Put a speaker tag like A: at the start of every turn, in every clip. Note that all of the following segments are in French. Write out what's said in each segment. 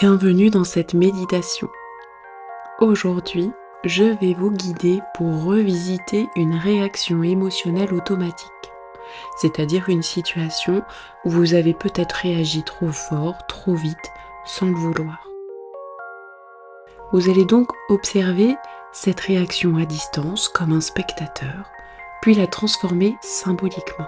A: Bienvenue dans cette méditation. Aujourd'hui, je vais vous guider pour revisiter une réaction émotionnelle automatique, c'est-à-dire une situation où vous avez peut-être réagi trop fort, trop vite, sans le vouloir. Vous allez donc observer cette réaction à distance comme un spectateur, puis la transformer symboliquement.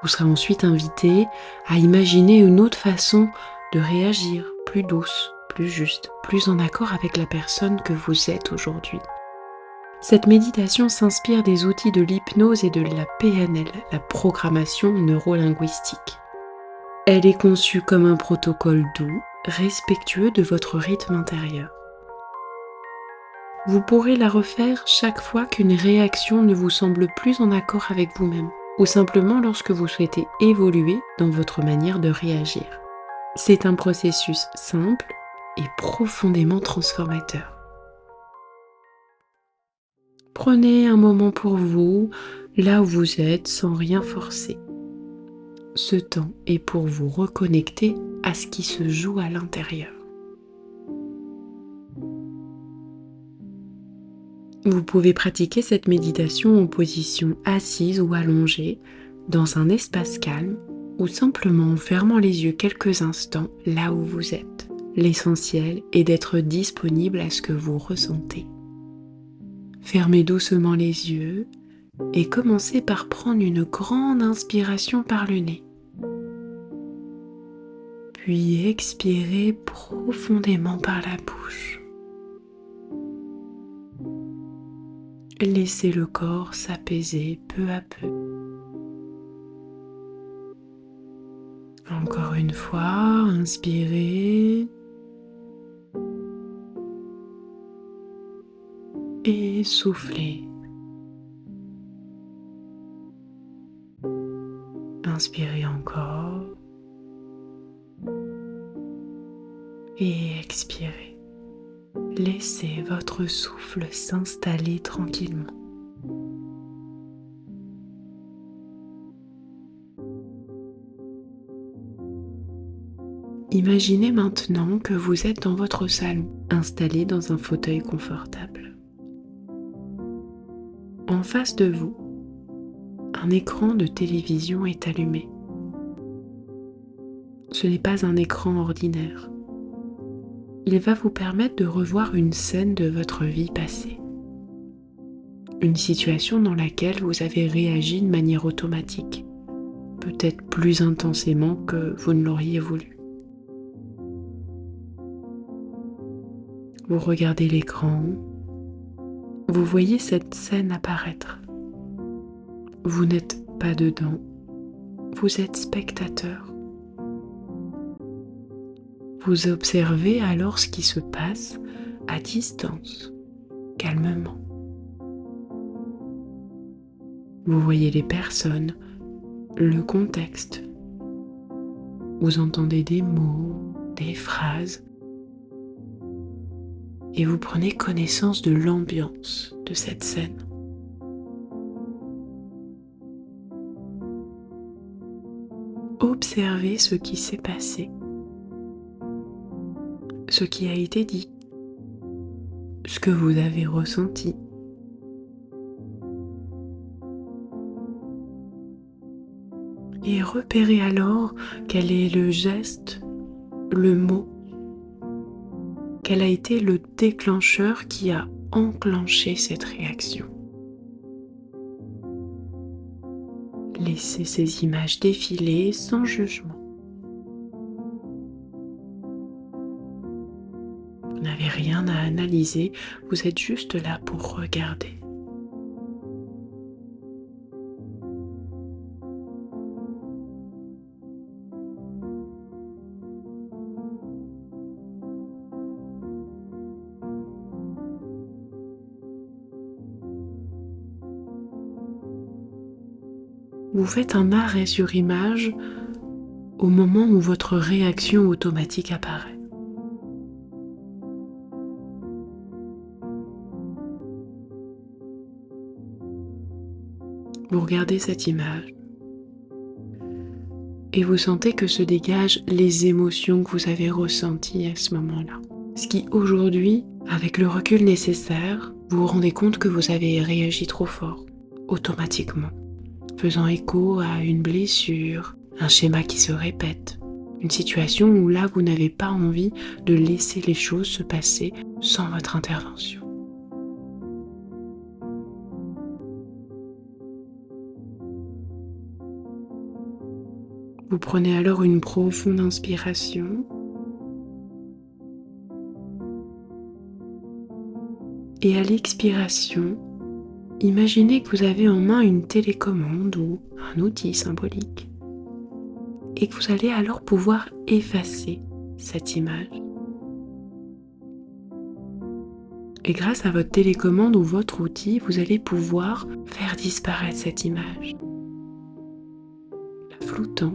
A: Vous serez ensuite invité à imaginer une autre façon de réagir, plus douce, plus juste, plus en accord avec la personne que vous êtes aujourd'hui. Cette méditation s'inspire des outils de l'hypnose et de la PNL, la programmation neurolinguistique. Elle est conçue comme un protocole doux, respectueux de votre rythme intérieur. Vous pourrez la refaire chaque fois qu'une réaction ne vous semble plus en accord avec vous-même, ou simplement lorsque vous souhaitez évoluer dans votre manière de réagir. C'est un processus simple et profondément transformateur. Prenez un moment pour vous, là où vous êtes, sans rien forcer. Ce temps est pour vous reconnecter à ce qui se joue à l'intérieur. Vous pouvez pratiquer cette méditation en position assise ou allongée, dans un espace calme, ou simplement en fermant les yeux quelques instants là où vous êtes. L'essentiel est d'être disponible à ce que vous ressentez. Fermez doucement les yeux et commencez par prendre une grande inspiration par le nez. Puis expirez profondément par la bouche. Laissez le corps s'apaiser peu à peu. Encore une fois, inspirez et soufflez. Inspirez encore et expirez. Laissez votre souffle s'installer tranquillement. Imaginez maintenant que vous êtes dans votre salon, installé dans un fauteuil confortable. En face de vous, un écran de télévision est allumé. Ce n'est pas un écran ordinaire. Il va vous permettre de revoir une scène de votre vie passée. Une situation dans laquelle vous avez réagi de manière automatique, peut-être plus intensément que vous ne l'auriez voulu. Vous regardez l'écran, vous voyez cette scène apparaître. Vous n'êtes pas dedans, vous êtes spectateur. Vous observez alors ce qui se passe à distance, calmement. Vous voyez les personnes, le contexte. Vous entendez des mots, des phrases. Et vous prenez connaissance de l'ambiance de cette scène. Observez ce qui s'est passé, ce qui a été dit, ce que vous avez ressenti. Et repérez alors quel est le geste, le mot, quel a été le déclencheur qui a enclenché cette réaction. Laissez ces images défiler sans jugement. Vous n'avez rien à analyser, vous êtes juste là pour regarder. Vous faites un arrêt sur image au moment où votre réaction automatique apparaît. Vous regardez cette image et vous sentez que se dégagent les émotions que vous avez ressenties à ce moment-là. Ce qui aujourd'hui, avec le recul nécessaire, vous vous rendez compte que vous avez réagi trop fort, automatiquement, faisant écho à une blessure, un schéma qui se répète, une situation où là vous n'avez pas envie de laisser les choses se passer sans votre intervention. Vous prenez alors une profonde inspiration et à l'expiration, imaginez que vous avez en main une télécommande ou un outil symbolique et que vous allez alors pouvoir effacer cette image. Et grâce à votre télécommande ou votre outil, vous allez pouvoir faire disparaître cette image, la floutant,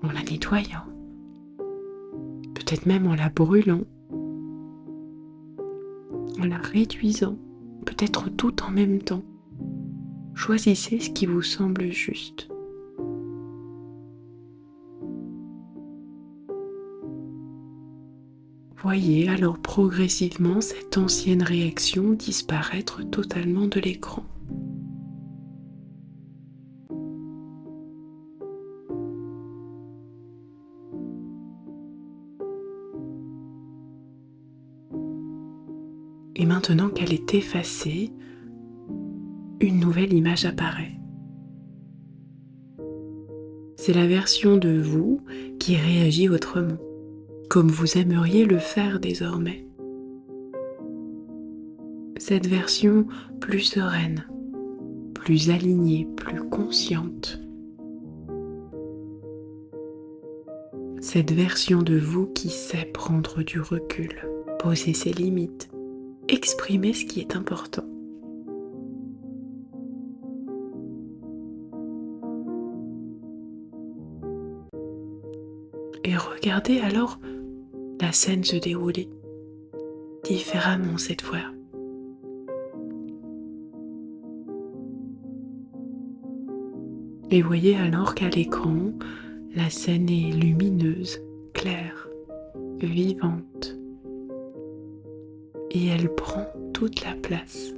A: en la nettoyant, peut-être même en la brûlant, en la réduisant, peut-être tout en même temps. Choisissez ce qui vous semble juste. Voyez alors progressivement cette ancienne réaction disparaître totalement de l'écran. Et maintenant qu'elle est effacée, une nouvelle image apparaît. C'est la version de vous qui réagit autrement, comme vous aimeriez le faire désormais. Cette version plus sereine, plus alignée, plus consciente. Cette version de vous qui sait prendre du recul, poser ses limites, exprimer ce qui est important. Et regardez alors la scène se dérouler différemment cette fois. Et voyez alors qu'à l'écran, la scène est lumineuse, claire, vivante. Et elle prend toute la place.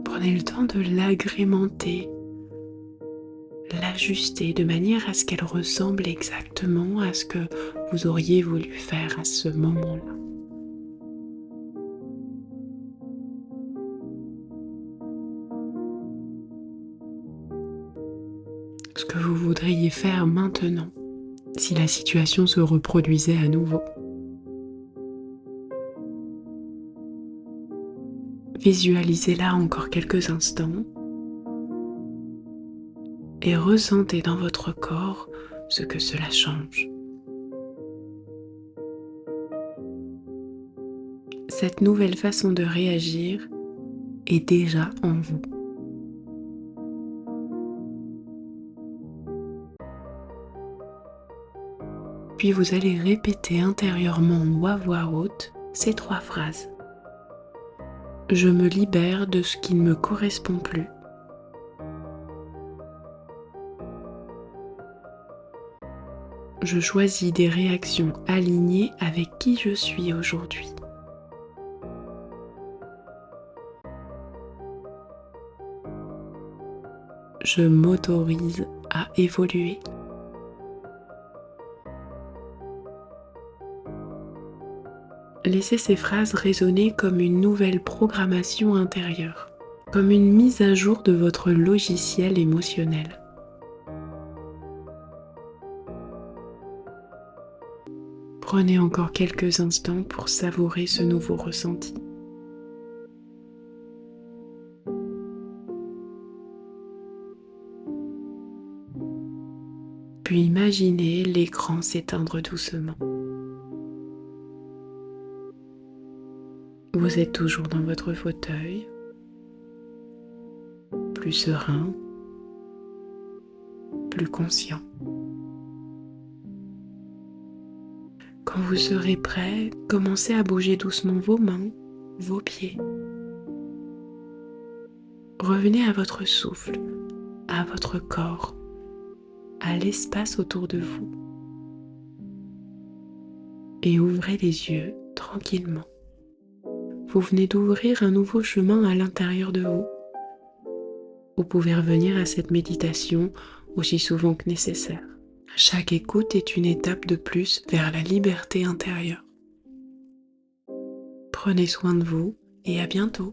A: Prenez le temps de l'agrémenter, l'ajuster de manière à ce qu'elle ressemble exactement à ce que vous auriez voulu faire à ce moment-là. Ce que vous voudriez faire maintenant, si la situation se reproduisait à nouveau. Visualisez-la encore quelques instants et ressentez dans votre corps ce que cela change. Cette nouvelle façon de réagir est déjà en vous. Puis vous allez répéter intérieurement ou à voix haute ces 3 phrases. Je me libère de ce qui ne me correspond plus. Je choisis des réactions alignées avec qui je suis aujourd'hui. Je m'autorise à évoluer. Laissez ces phrases résonner comme une nouvelle programmation intérieure, comme une mise à jour de votre logiciel émotionnel. Prenez encore quelques instants pour savourer ce nouveau ressenti. Puis imaginez l'écran s'éteindre doucement. Vous êtes toujours dans votre fauteuil, plus serein, plus conscient. Quand vous serez prêt, commencez à bouger doucement vos mains, vos pieds. Revenez à votre souffle, à votre corps, à l'espace autour de vous et ouvrez les yeux tranquillement. Vous venez d'ouvrir un nouveau chemin à l'intérieur de vous. Vous pouvez revenir à cette méditation aussi souvent que nécessaire. Chaque écoute est une étape de plus vers la liberté intérieure. Prenez soin de vous et à bientôt.